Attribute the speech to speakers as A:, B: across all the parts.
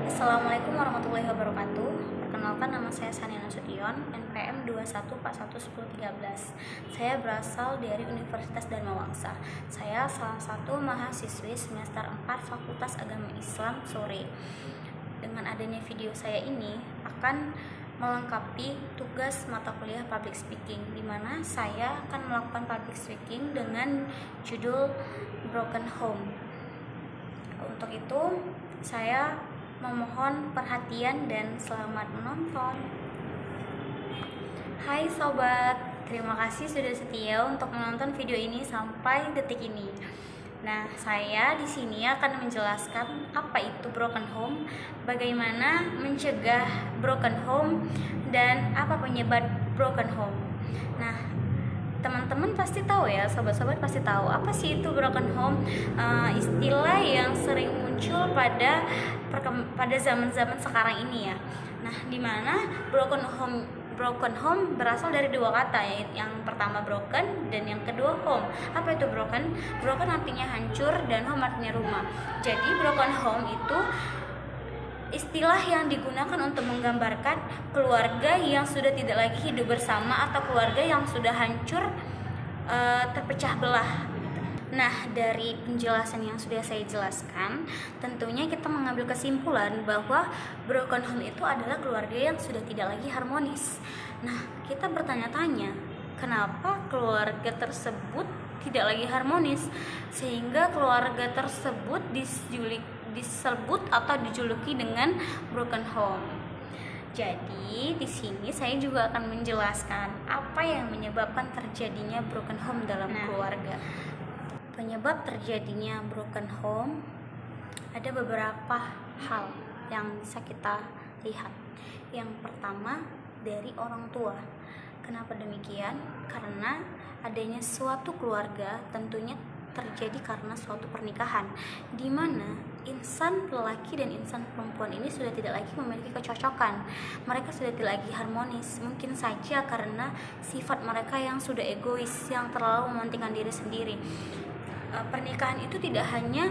A: Assalamualaikum warahmatullahi wabarakatuh. Perkenalkan, nama saya Sania Nasution, NPM 21411013. Saya berasal dari Universitas Dharma Wangsa. Saya salah satu mahasiswi semester 4 Fakultas Agama Islam Sore. Dengan adanya video saya ini akan melengkapi tugas mata kuliah public speaking, di mana saya akan melakukan public speaking dengan judul Broken Home. Untuk itu, saya memohon perhatian dan selamat menonton. Hai sobat, terima kasih sudah setia untuk menonton video ini sampai detik ini. Nah, saya di sini akan menjelaskan apa itu broken home, bagaimana mencegah broken home, dan apa penyebab broken home. Nah, teman-teman pasti tahu ya, sobat-sobat pasti tahu apa sih itu broken home. Istilah yang sering muncul pada zaman-zaman sekarang ini ya. Nah, dimana broken home berasal dari dua kata, yang pertama broken dan yang kedua home. Apa itu broken? Broken artinya hancur dan home artinya rumah. Jadi broken home itu istilah yang digunakan untuk menggambarkan keluarga yang sudah tidak lagi hidup bersama atau keluarga yang sudah hancur, terpecah belah. Nah, dari penjelasan yang sudah saya jelaskan, tentunya kita mengambil kesimpulan bahwa broken home itu adalah keluarga yang sudah tidak lagi harmonis. Nah, kita bertanya-tanya, kenapa keluarga tersebut tidak lagi harmonis sehingga keluarga tersebut disebut atau dijuluki dengan broken home. Jadi di sini saya juga akan menjelaskan apa yang menyebabkan terjadinya broken home dalam keluarga. Penyebab terjadinya broken home ada beberapa hal yang bisa kita lihat. Yang pertama, dari orang tua. Kenapa demikian? Karena adanya suatu keluarga tentunya terjadi karena suatu pernikahan, di mana insan lelaki dan insan perempuan ini sudah tidak lagi memiliki kecocokan. Mereka sudah tidak lagi harmonis, mungkin saja karena sifat mereka yang sudah egois, yang terlalu mementingkan diri sendiri. Pernikahan itu tidak hanya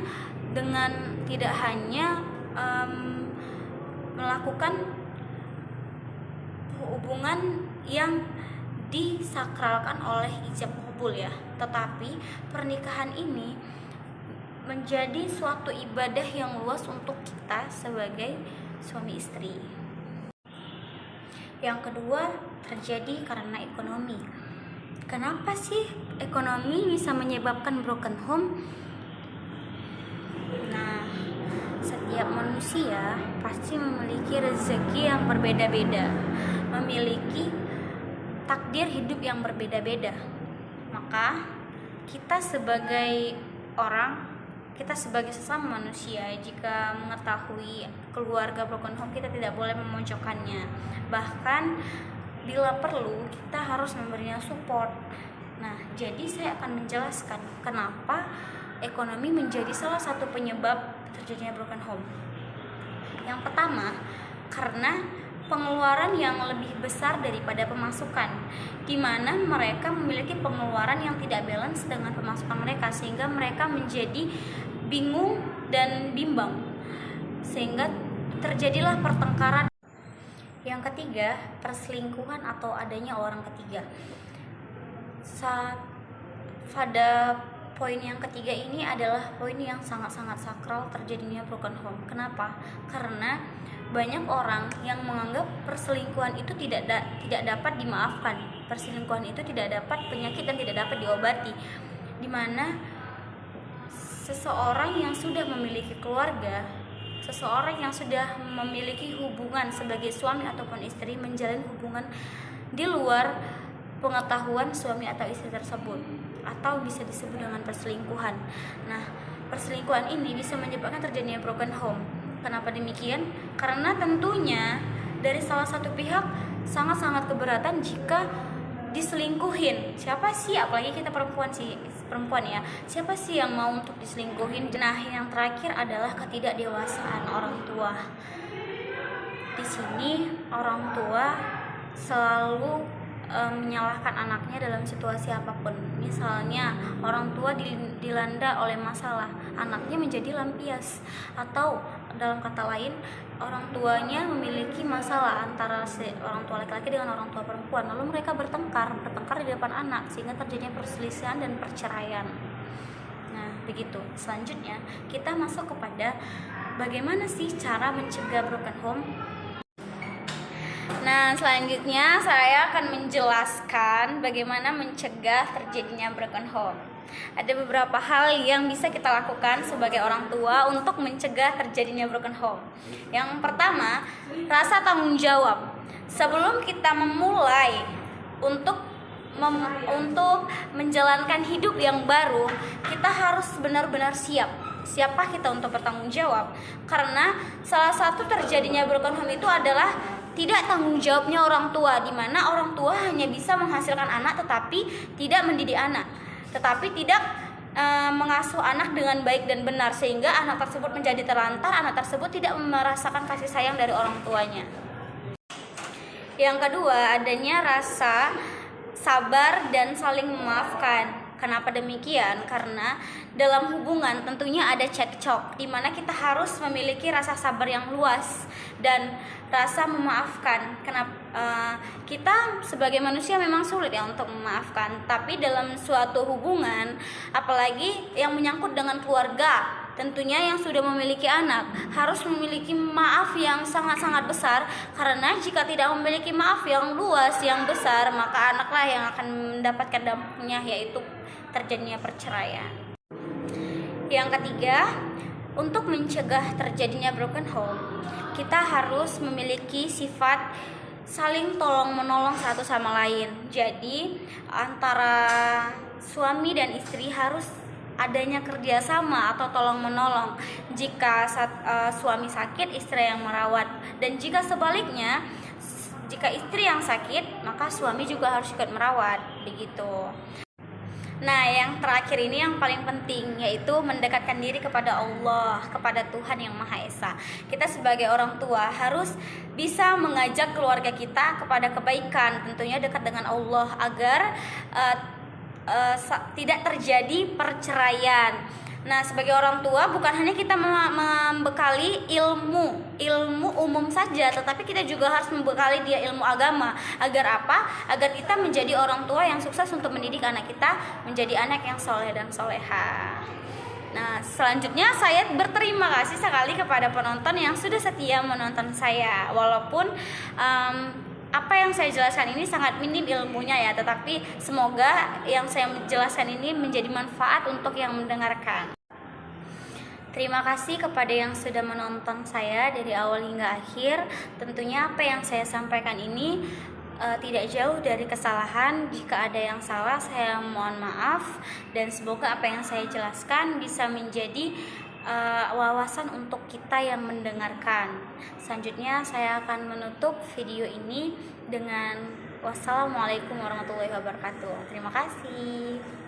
A: melakukan hubungan yang disakralkan oleh ijab kabul ya, tetapi pernikahan ini menjadi suatu ibadah yang luas untuk kita sebagai suami istri. Yang kedua, terjadi karena ekonomi. Kenapa sih ekonomi bisa menyebabkan broken home? Nah, setiap manusia pasti memiliki rezeki yang berbeda-beda, memiliki takdir hidup yang berbeda-beda. Maka kita sebagai sesama manusia, jika mengetahui keluarga broken home, kita tidak boleh memojokkannya. Bahkan bila perlu kita harus memberinya support. Nah, jadi saya akan menjelaskan kenapa ekonomi menjadi salah satu penyebab terjadinya broken home. Yang pertama, karena pengeluaran yang lebih besar daripada pemasukan, di mana mereka memiliki pengeluaran yang tidak balance dengan pemasukan mereka, sehingga mereka menjadi bingung dan bimbang, sehingga terjadilah pertengkaran. Yang ketiga, perselingkuhan atau adanya orang ketiga. Pada poin yang ketiga ini adalah poin yang sangat-sangat sakral terjadinya broken home. Kenapa? Karena banyak orang yang menganggap perselingkuhan itu tidak dapat dimaafkan. Perselingkuhan itu tidak dapat, penyakit dan tidak dapat diobati. Dimana seseorang yang sudah memiliki keluarga, seseorang yang sudah memiliki hubungan sebagai suami ataupun istri, menjalin hubungan di luar pengetahuan suami atau istri tersebut, atau bisa disebut dengan perselingkuhan. Nah, perselingkuhan ini bisa menyebabkan terjadinya broken home. Kenapa demikian? Karena tentunya dari salah satu pihak sangat-sangat keberatan jika diselingkuhin. Siapa sih, apalagi kita perempuan ya, siapa sih yang mau untuk diselingkuhin? Nah, yang terakhir adalah ketidakdewasaan orang tua. Di sini orang tua selalu menyalahkan anaknya dalam situasi apapun. Misalnya orang tua dilanda oleh masalah, anaknya menjadi lampias, atau dalam kata lain, orang tuanya memiliki masalah antara orang tua laki-laki dengan orang tua perempuan, lalu mereka bertengkar di depan anak sehingga terjadinya perselisihan dan perceraian. Nah, begitu. Selanjutnya kita masuk kepada bagaimana sih cara mencegah broken home. Nah, selanjutnya saya akan menjelaskan bagaimana mencegah terjadinya broken home. Ada beberapa hal yang bisa kita lakukan sebagai orang tua untuk mencegah terjadinya broken home. Yang pertama, rasa tanggung jawab. Sebelum kita memulai untuk menjalankan hidup yang baru, kita harus benar-benar siap. Siapa kita untuk bertanggung jawab? Karena salah satu terjadinya broken home itu adalah tidak tanggung jawabnya orang tua, di mana orang tua hanya bisa menghasilkan anak tetapi tidak mendidik anak, tetapi tidak mengasuh anak dengan baik dan benar, sehingga anak tersebut menjadi terlantar, anak tersebut tidak merasakan kasih sayang dari orang tuanya. Yang kedua, adanya rasa sabar dan saling memaafkan. Kenapa demikian? Karena dalam hubungan tentunya ada cekcok, di mana kita harus memiliki rasa sabar yang luas dan rasa memaafkan. Kenapa kita sebagai manusia memang sulit ya untuk memaafkan, tapi dalam suatu hubungan, apalagi yang menyangkut dengan keluarga, tentunya yang sudah memiliki anak harus memiliki maaf yang sangat-sangat besar, karena jika tidak memiliki maaf yang luas, yang besar, maka anaklah yang akan mendapatkan dampaknya, yaitu terjadinya perceraian. Yang ketiga, untuk mencegah terjadinya broken home, kita harus memiliki sifat saling tolong-menolong satu sama lain. Jadi antara suami dan istri harus adanya kerjasama atau tolong-menolong. Jika suami sakit, istri yang merawat, dan jika sebaliknya, jika istri yang sakit, maka suami juga harus ikut merawat, begitu. Nah, yang terakhir ini yang paling penting, yaitu mendekatkan diri kepada Allah, kepada Tuhan Yang Maha Esa. Kita sebagai orang tua harus bisa mengajak keluarga kita kepada kebaikan, tentunya dekat dengan Allah, agar tidak terjadi perceraian. Nah, sebagai orang tua bukan hanya kita membekali ilmu umum saja, tetapi kita juga harus membekali dia ilmu agama. Agar apa? Agar kita menjadi orang tua yang sukses untuk mendidik anak kita menjadi anak yang soleh dan soleha. Nah, selanjutnya saya berterima kasih sekali kepada penonton yang sudah setia menonton saya. Walaupun apa yang saya jelaskan ini sangat minim ilmunya ya, tetapi semoga yang saya jelaskan ini menjadi manfaat untuk yang mendengarkan. Terima kasih kepada yang sudah menonton saya dari awal hingga akhir. Tentunya apa yang saya sampaikan ini tidak jauh dari kesalahan. Jika ada yang salah, saya mohon maaf, dan semoga apa yang saya jelaskan bisa menjadi wawasan untuk kita yang mendengarkan. Selanjutnya saya akan menutup video ini dengan wassalamualaikum warahmatullahi wabarakatuh. Terima kasih.